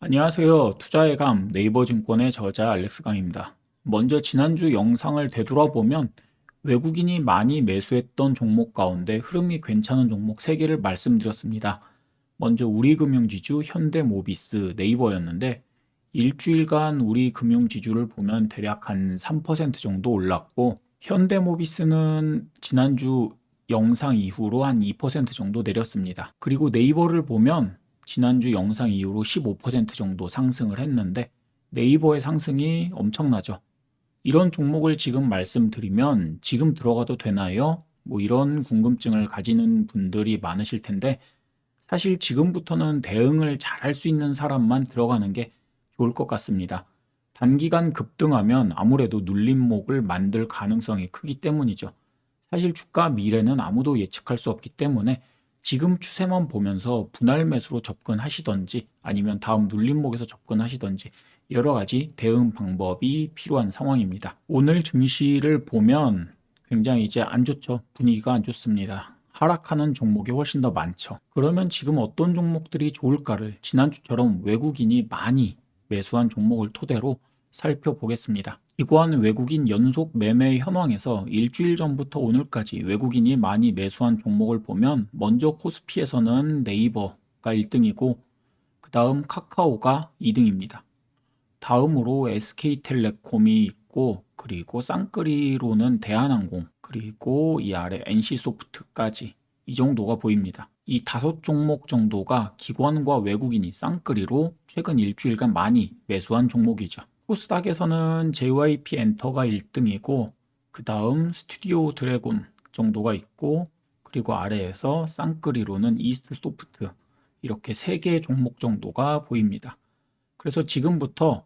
안녕하세요. 투자의 감 네이버증권의 저자 알렉스 강입니다. 먼저 지난주 영상을 되돌아보면 외국인이 많이 매수했던 종목 가운데 흐름이 괜찮은 종목 3개를 말씀드렸습니다. 먼저 우리금융지주, 현대모비스, 네이버였는데 일주일간 우리금융지주를 보면 대략 한 3% 정도 올랐고 현대모비스는 지난주 영상 이후로 한 2% 정도 내렸습니다. 그리고 네이버를 보면 지난주 영상 이후로 15% 정도 상승을 했는데 네이버의 상승이 엄청나죠. 이런 종목을 지금 말씀드리면 지금 들어가도 되나요? 뭐 이런 궁금증을 가지는 분들이 많으실 텐데 사실 지금부터는 대응을 잘 할 수 있는 사람만 들어가는 게 좋을 것 같습니다. 단기간 급등하면 아무래도 눌림목을 만들 가능성이 크기 때문이죠. 사실 주가 미래는 아무도 예측할 수 없기 때문에 지금 추세만 보면서 분할 매수로 접근하시던지 아니면 다음 눌림목에서 접근하시던지 여러 가지 대응 방법이 필요한 상황입니다. 오늘 증시를 보면 굉장히 이제 안 좋죠. 분위기가 안 좋습니다. 하락하는 종목이 훨씬 더 많죠. 그러면 지금 어떤 종목들이 좋을까를 지난주처럼 외국인이 많이 매수한 종목을 토대로 살펴보겠습니다. 기관 외국인 연속 매매 현황에서 일주일 전부터 오늘까지 외국인이 많이 매수한 종목을 보면 먼저 코스피에서는 네이버가 1등이고 그 다음 카카오가 2등입니다. 다음으로 SK텔레콤이 있고 그리고 쌍끌이로는 대한항공 그리고 이 아래 NC소프트까지 이 정도가 보입니다. 이 5종목 정도가 기관과 외국인이 쌍끌이로 최근 일주일간 많이 매수한 종목이죠. 코스닥에서는 JYP 엔터가 1등이고 그 다음 스튜디오 드래곤 정도가 있고 그리고 아래에서 쌍끌이로는 이스트소프트 이렇게 3개 종목 정도가 보입니다. 그래서 지금부터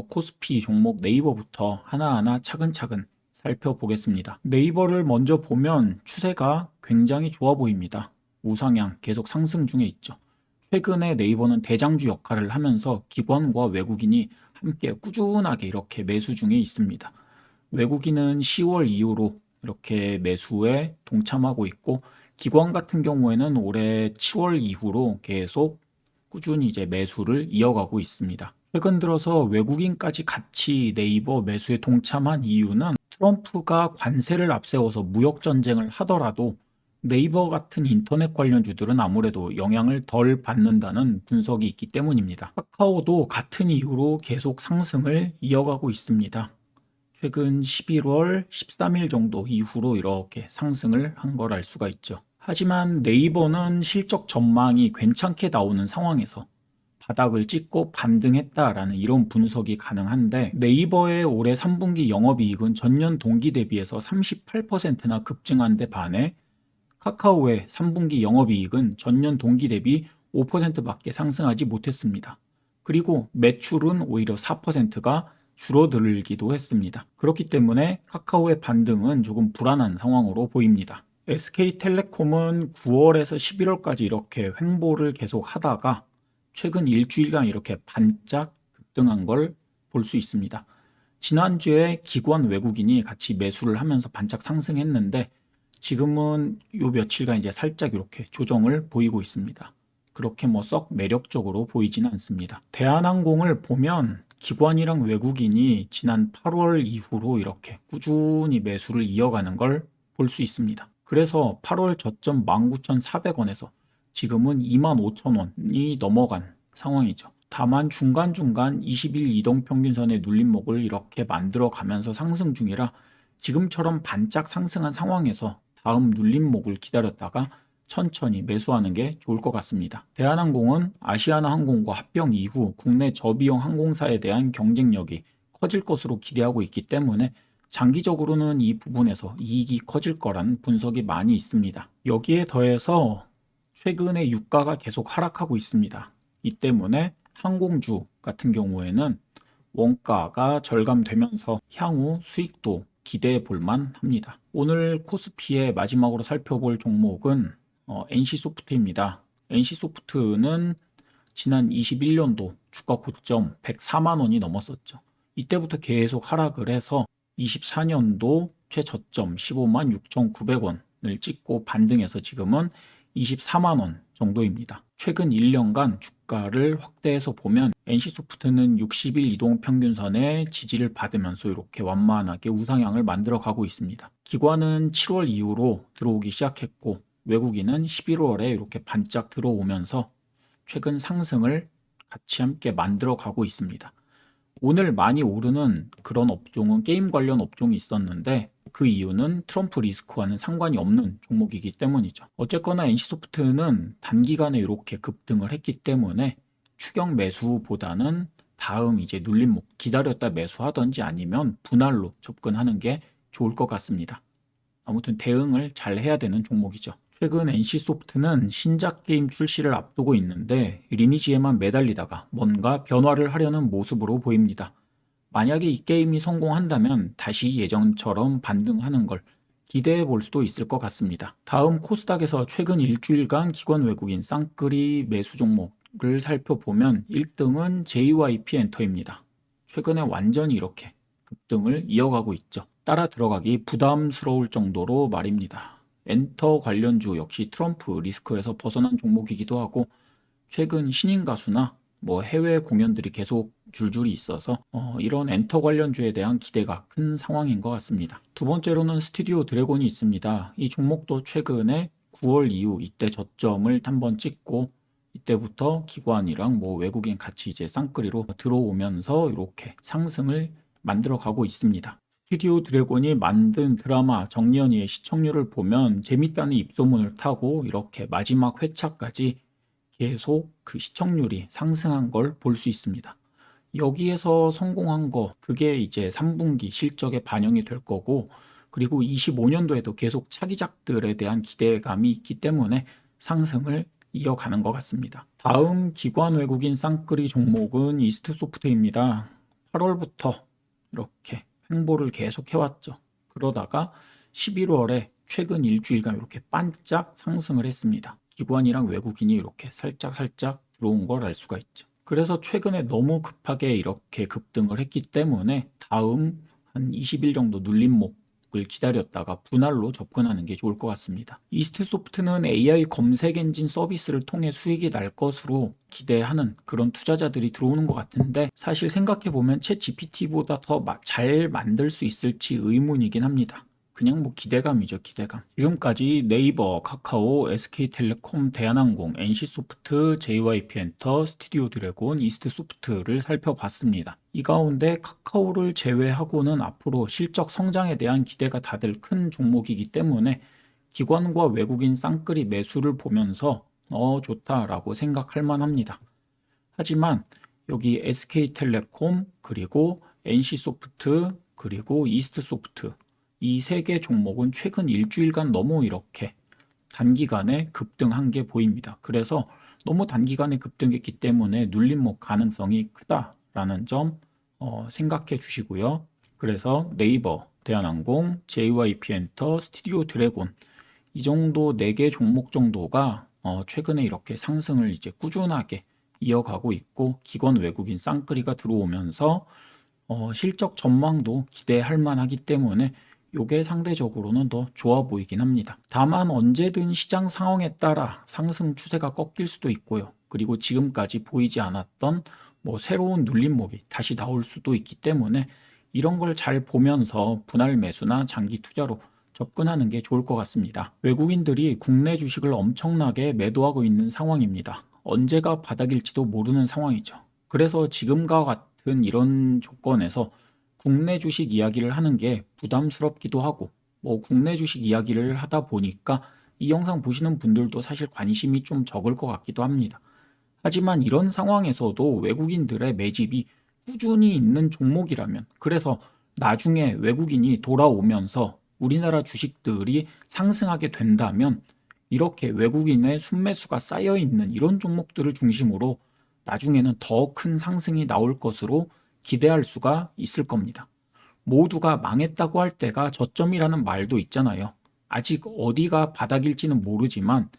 코스피 종목 네이버부터 하나하나 차근차근 살펴보겠습니다. 네이버를 먼저 보면 추세가 굉장히 좋아 보입니다. 우상향 계속 상승 중에 있죠. 최근에 네이버는 대장주 역할을 하면서 기관과 외국인이 함께 꾸준하게 이렇게 매수 중에 있습니다. 외국인은 10월 이후로 이렇게 매수에 동참하고 있고 기관 같은 경우에는 올해 7월 이후로 계속 꾸준히 이제 매수를 이어가고 있습니다. 최근 들어서 외국인까지 같이 네이버 매수에 동참한 이유는 트럼프가 관세를 앞세워서 무역 전쟁을 하더라도 네이버 같은 인터넷 관련주들은 아무래도 영향을 덜 받는다는 분석이 있기 때문입니다. 카카오도 같은 이유로 계속 상승을 이어가고 있습니다. 최근 11월 13일 정도 이후로 이렇게 상승을 한 걸 알 수가 있죠. 하지만 네이버는 실적 전망이 괜찮게 나오는 상황에서 바닥을 찍고 반등했다라는 이런 분석이 가능한데 네이버의 올해 3분기 영업이익은 전년 동기 대비해서 38%나 급증한 데 반해 카카오의 3분기 영업이익은 전년 동기 대비 5%밖에 상승하지 못했습니다. 그리고 매출은 오히려 4%가 줄어들기도 했습니다. 그렇기 때문에 카카오의 반등은 조금 불안한 상황으로 보입니다. SK텔레콤은 9월에서 11월까지 이렇게 횡보를 계속 하다가 최근 일주일간 이렇게 반짝 급등한 걸 볼 수 있습니다. 지난주에 기관 외국인이 같이 매수를 하면서 반짝 상승했는데 지금은 요 며칠간 이제 살짝 이렇게 조정을 보이고 있습니다. 그렇게 뭐 썩 매력적으로 보이지는 않습니다. 대한항공을 보면 기관이랑 외국인이 지난 8월 이후로 이렇게 꾸준히 매수를 이어가는 걸 볼 수 있습니다. 그래서 8월 저점 19,400원에서 지금은 25,000원이 넘어간 상황이죠. 다만 중간중간 20일 이동평균선의 눌림목을 이렇게 만들어 가면서 상승 중이라 지금처럼 반짝 상승한 상황에서 다음 눌림목을 기다렸다가 천천히 매수하는 게 좋을 것 같습니다. 대한항공은 아시아나항공과 합병 이후 국내 저비용 항공사에 대한 경쟁력이 커질 것으로 기대하고 있기 때문에 장기적으로는 이 부분에서 이익이 커질 거라는 분석이 많이 있습니다. 여기에 더해서 최근에 유가가 계속 하락하고 있습니다. 이 때문에 항공주 같은 경우에는 원가가 절감되면서 향후 수익도 기대해 볼만 합니다. 오늘 코스피의 마지막으로 살펴볼 종목은 NC소프트입니다. NC소프트는 지난 21년도 주가 고점 104만 원이 넘었었죠. 이때부터 계속 하락을 해서 24년도 최저점 15만 6,900원을 찍고 반등해서 지금은 24만 원 정도입니다. 최근 1년간 주가를 확대해서 보면 NC소프트는 60일 이동평균선의 지지를 받으면서 이렇게 완만하게 우상향을 만들어 가고 있습니다. 기관은 7월 이후로 들어오기 시작했고 외국인은 11월에 이렇게 반짝 들어오면서 최근 상승을 같이 함께 만들어 가고 있습니다. 오늘 많이 오르는 그런 업종은 게임 관련 업종이 있었는데 그 이유는 트럼프 리스크와는 상관이 없는 종목이기 때문이죠. 어쨌거나 NC소프트는 단기간에 이렇게 급등을 했기 때문에 추격 매수보다는 다음 이제 눌림목 기다렸다 매수하던지 아니면 분할로 접근하는 게 좋을 것 같습니다. 아무튼 대응을 잘 해야 되는 종목이죠. 최근 NC소프트는 신작 게임 출시를 앞두고 있는데 리니지에만 매달리다가 뭔가 변화를 하려는 모습으로 보입니다. 만약에 이 게임이 성공한다면 다시 예전처럼 반등하는 걸 기대해 볼 수도 있을 것 같습니다. 다음 코스닥에서 최근 일주일간 기관 외국인 쌍끌이 매수 종목을 살펴보면 1등은 JYP 엔터입니다. 최근에 완전히 이렇게 급등을 이어가고 있죠. 따라 들어가기 부담스러울 정도로 말입니다. 엔터 관련주 역시 트럼프 리스크에서 벗어난 종목이기도 하고 최근 신인 가수나 해외 공연들이 계속 줄줄이 있어서 이런 엔터 관련주에 대한 기대가 큰 상황인 것 같습니다. 두 번째로는 스튜디오 드래곤이 있습니다. 이 종목도 최근에 9월 이후 이때 저점을 한번 찍고 이때부터 기관이랑 외국인 같이 이제 쌍끌이로 들어오면서 이렇게 상승을 만들어 가고 있습니다. 스튜디오 드래곤이 만든 드라마 정년이의 시청률을 보면 재밌다는 입소문을 타고 이렇게 마지막 회차까지 계속 그 시청률이 상승한 걸 볼 수 있습니다. 여기에서 성공한 거 그게 이제 3분기 실적에 반영이 될 거고 그리고 25년도에도 계속 차기작들에 대한 기대감이 있기 때문에 상승을 이어가는 것 같습니다. 다음 기관 외국인 쌍끌이 종목은 이스트소프트입니다. 8월부터 이렇게 횡보를 계속 해왔죠. 그러다가 11월에 최근 일주일간 이렇게 반짝 상승을 했습니다. 기관이랑 외국인이 이렇게 살짝 들어온 걸 알 수가 있죠. 그래서 최근에 너무 급하게 이렇게 급등을 했기 때문에 다음 한 20일 정도 눌림목을 기다렸다가 분할로 접근하는 게 좋을 것 같습니다. 이스트소프트는 AI 검색 엔진 서비스를 통해 수익이 날 것으로 기대하는 그런 투자자들이 들어오는 것 같은데 사실 생각해보면 챗 GPT보다 더 잘 만들 수 있을지 의문이긴 합니다. 그냥 기대감이죠, 기대감. 지금까지 네이버, 카카오, SK텔레콤, 대한항공, NC소프트, JYP엔터, 스튜디오 드래곤, 이스트소프트를 살펴봤습니다. 이 가운데 카카오를 제외하고는 앞으로 실적 성장에 대한 기대가 다들 큰 종목이기 때문에 기관과 외국인 쌍끌이 매수를 보면서 좋다라고 생각할 만합니다. 하지만 여기 SK텔레콤, 그리고 NC소프트, 그리고 이스트소프트 이 세 개 종목은 최근 일주일간 너무 이렇게 단기간에 급등한 게 보입니다. 그래서 너무 단기간에 급등했기 때문에 눌림목 가능성이 크다라는 점 생각해 주시고요. 그래서 네이버, 대한항공, JYP엔터, 스튜디오 드래곤 이 정도 4개 종목 정도가 최근에 이렇게 상승을 이제 꾸준하게 이어가고 있고 기관 외국인 쌍끌이가 들어오면서 실적 전망도 기대할 만하기 때문에 요게 상대적으로는 더 좋아 보이긴 합니다. 다만 언제든 시장 상황에 따라 상승 추세가 꺾일 수도 있고요. 그리고 지금까지 보이지 않았던 새로운 눌림목이 다시 나올 수도 있기 때문에 이런 걸 잘 보면서 분할 매수나 장기 투자로 접근하는 게 좋을 것 같습니다. 외국인들이 국내 주식을 엄청나게 매도하고 있는 상황입니다. 언제가 바닥일지도 모르는 상황이죠. 그래서 지금과 같은 이런 조건에서 국내 주식 이야기를 하는 게 부담스럽기도 하고 국내 주식 이야기를 하다 보니까 이 영상 보시는 분들도 사실 관심이 좀 적을 것 같기도 합니다. 하지만 이런 상황에서도 외국인들의 매집이 꾸준히 있는 종목이라면 그래서 나중에 외국인이 돌아오면서 우리나라 주식들이 상승하게 된다면 이렇게 외국인의 순매수가 쌓여 있는 이런 종목들을 중심으로 나중에는 더 큰 상승이 나올 것으로 기대할 수가 있을 겁니다. 모두가 망했다고 할 때가 저점이라는 말도 있잖아요. 아직 어디가 바닥일지는 모르지만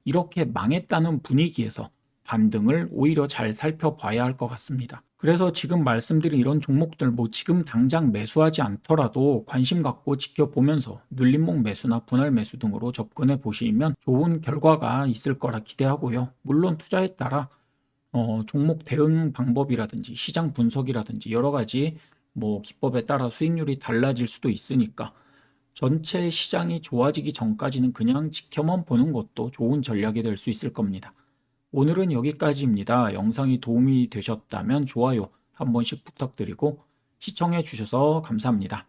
이렇게 망했다는 분위기에서 반등을 오히려 잘 살펴봐야 할 것 같습니다. 그래서 지금 말씀드린 이런 종목들 지금 당장 매수하지 않더라도 관심 갖고 지켜보면서 눌림목 매수나 분할 매수 등으로 접근해 보시면 좋은 결과가 있을 거라 기대하고요. 물론 투자에 따라 종목 대응 방법이라든지 시장 분석이라든지 여러 가지 기법에 따라 수익률이 달라질 수도 있으니까 전체 시장이 좋아지기 전까지는 그냥 지켜만 보는 것도 좋은 전략이 될 수 있을 겁니다. 오늘은 여기까지입니다. 영상이 도움이 되셨다면 좋아요 한 번씩 부탁드리고 시청해 주셔서 감사합니다.